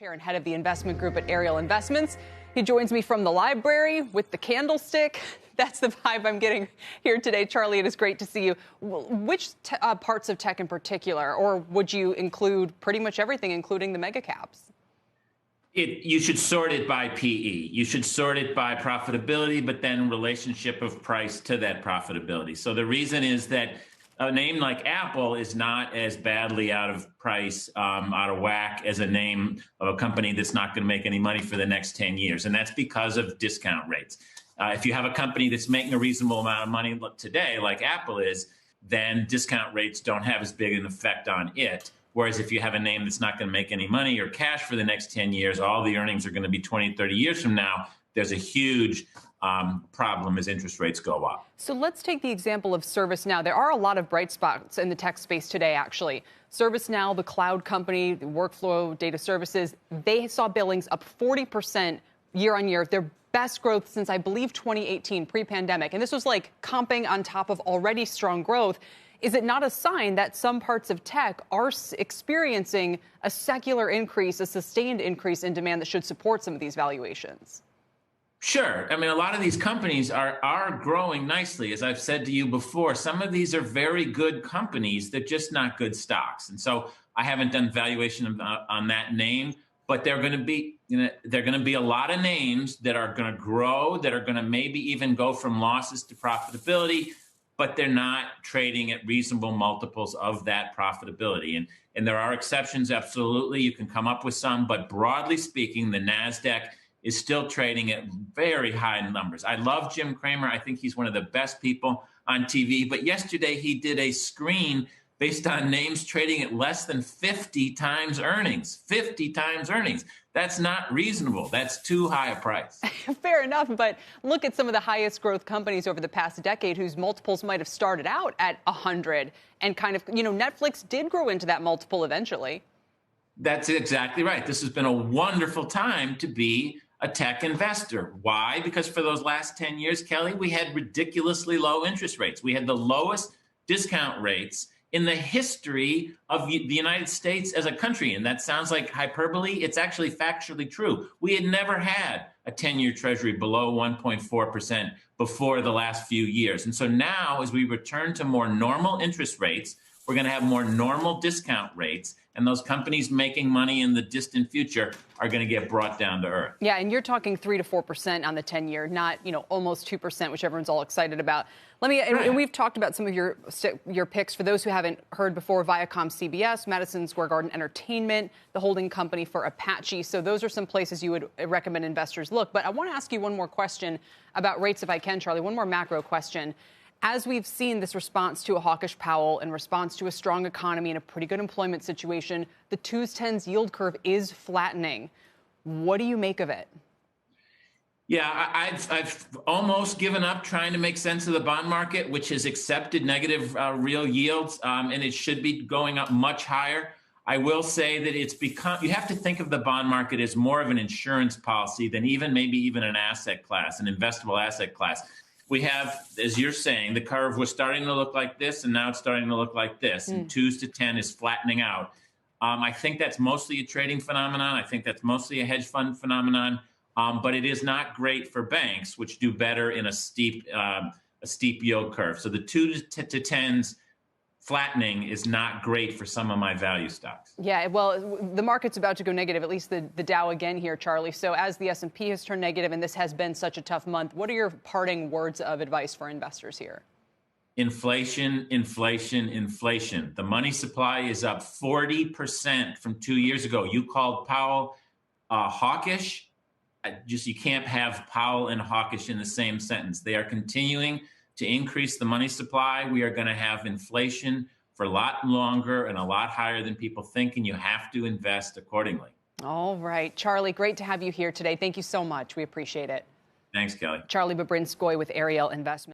Chair and head of the investment group at Ariel Investments. He joins me from the library with the candlestick. That's the vibe I'm getting here today. Charlie, it is great to see you. Which parts of tech in particular, or would you include pretty much everything, including the mega caps? You should sort it by PE. You should sort it by profitability, but then relationship of price to that profitability. So the reason is that a name like Apple is not as badly out of price, out of whack as a name of a company that's not going to make any money for the next 10 years. And that's because of discount rates. If you have a company that's making a reasonable amount of money today, like Apple is, then discount rates don't have as big an effect on it. Whereas if you have a name that's not going to make any money or cash for the next 10 years, all the earnings are going to be 20, 30 years from now, there's a huge problem as interest rates go up. So let's take the example of ServiceNow. There are a lot of bright spots in the tech space today, actually. ServiceNow, the cloud company, the workflow data services, they saw billings up 40% year on year. Their best growth since, I believe, 2018, pre-pandemic. And this was like comping on top of already strong growth. Is it not a sign that some parts of tech are experiencing a secular increase, a sustained increase in demand that should support some of these valuations? Sure. I mean, a lot of these companies are growing nicely. As I've said to you before, some of these are very good companies. They're just not good stocks. And so I haven't done valuation on that name, but they're going to be, there are going to be a lot of names that are going to grow, that are going to maybe even go from losses to profitability, but they're not trading at reasonable multiples of that profitability. And there are exceptions, absolutely. You can come up with some, but broadly speaking, the NASDAQ is still trading at very high numbers. I love Jim Cramer. I think he's one of the best people on TV. But yesterday he did a screen based on names trading at less than 50 times earnings. 50 times earnings. That's not reasonable. That's too high a price. Fair enough. But look at some of the highest growth companies over the past decade whose multiples might have started out at 100 and kind of, Netflix did grow into that multiple eventually. That's exactly right. This has been a wonderful time to be a tech investor. Why? Because for those last 10 years, Kelly, we had ridiculously low interest rates. We had the lowest discount rates in the history of the United States as a country. And that sounds like hyperbole. It's actually factually true. We had never had a 10-year treasury below 1.4% before the last few years. And so now, as we return to more normal interest rates, we're going to have more normal discount rates, and those companies making money in the distant future are going to get brought down to earth. Yeah, and you're talking 3 to 4% on the 10-year, not almost 2%, which everyone's all excited about. And we've talked about some of your picks. For those who haven't heard before, Viacom CBS, Madison Square Garden Entertainment, the holding company for Apache. So those are some places you would recommend investors look. But I want to ask you one more question about rates, if I can, Charlie. One more macro question. As we've seen this response to a hawkish Powell in response to a strong economy and a pretty good employment situation, the 2s10s yield curve is flattening. What do you make of it? Yeah, I've almost given up trying to make sense of the bond market, which has accepted negative real yields, and it should be going up much higher. I will say that you have to think of the bond market as more of an insurance policy than maybe even an asset class, an investable asset class. We have, as you're saying, the curve was starting to look like this, and now it's starting to look like this. And 2s to 10 is flattening out. I think that's mostly a trading phenomenon. I think that's mostly a hedge fund phenomenon. But it is not great for banks, which do better in a steep yield curve. So the 2 to 10s flattening is not great for some of my value stocks. Yeah, well, the market's about to go negative, at least the Dow again here, Charlie. So as the S&P has turned negative and this has been such a tough month, what are your parting words of advice for investors here? Inflation, inflation, inflation. The money supply is up 40% from 2 years ago. You called Powell hawkish. You can't have Powell and hawkish in the same sentence. They are continuing to increase the money supply. We are going to have inflation for a lot longer and a lot higher than people think, and you have to invest accordingly. All right. Charlie, great to have you here today. Thank you so much. We appreciate it. Thanks, Kelly. Charlie Bobrinskoy with Ariel Investments.